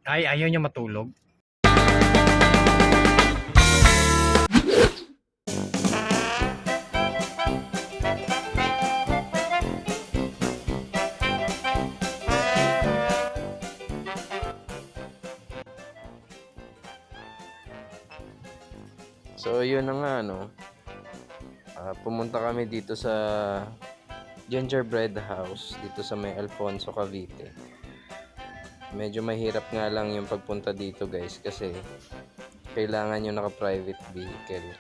Ay, ayaw niya matulog. So yun na nga no. Pumunta kami dito sa Gingerbread House dito sa may Alfonso, Cavite. Medyo mahirap nga lang yung pagpunta dito guys kasi kailangan yung naka-private vehicle.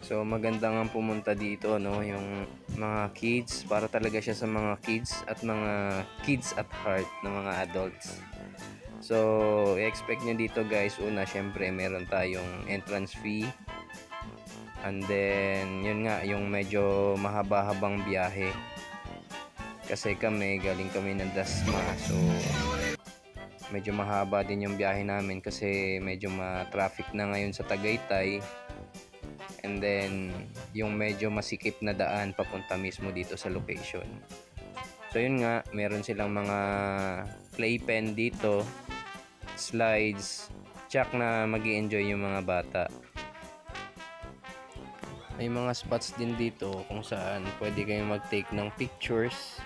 So maganda nga pumunta dito no, yung mga kids, para talaga siya sa mga kids at mga kids at heart ng mga adults. So i-expect nyo dito guys, una syempre meron tayong entrance fee. And then yun nga, yung medyo mahaba-habang biyahe. Kasi galing kami ng Dasma. So medyo mahaba din yung biyahe namin kasi medyo ma-traffic na ngayon sa Tagaytay. And then yung medyo masikip na daan papunta mismo dito sa location. So yun nga, meron silang mga playpen dito, slides, tsak na magi-enjoy yung mga bata. May mga spots din dito kung saan pwede kayong mag-take ng pictures.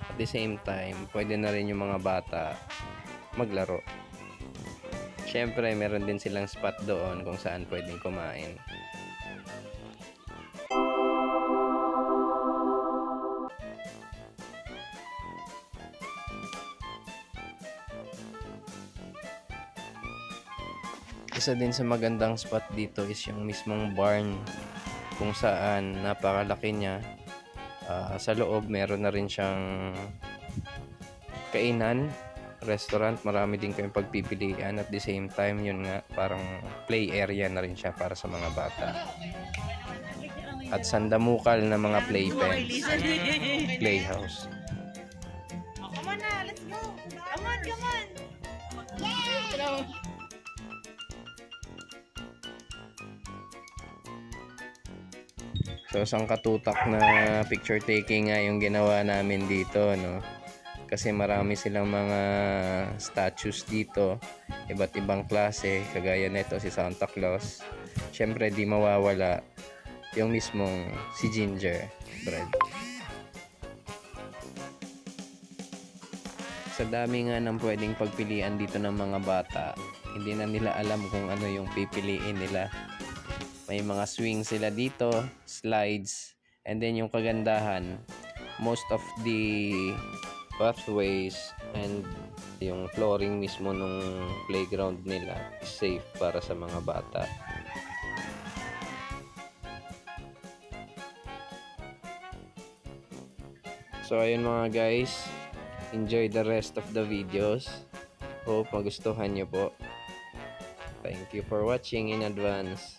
At the same time, pwede na rin yung mga bata maglaro. Syempre, meron din silang spot doon kung saan pwedeng kumain. Isa din sa magandang spot dito is yung mismong barn kung saan napakalaki niya. Sa loob meron na rin siyang kainan, restaurant, marami din kayong pagpipilian. At the same time, yun nga, parang play area na rin siya para sa mga bata. At sandamukal na mga playpens, playhouse. Come on na, let's go. Come on, come on. Yeah. So sangkatutak na picture taking nga yung ginawa namin dito, no? Kasi marami silang mga statues dito, iba't ibang klase, kagaya nito si Santa Claus. Syempre di mawawala yung mismong si Gingerbread. Sa dami nga ng pwedeng pagpilian dito ng mga bata, hindi na nila alam kung ano yung pipiliin nila. May mga swing sila dito, slides, and then yung kagandahan, most of the pathways and yung flooring mismo nung playground nila is safe para sa mga bata. So ayun mga guys, enjoy the rest of the videos. Hope magustuhan nyo po. Thank you for watching in advance.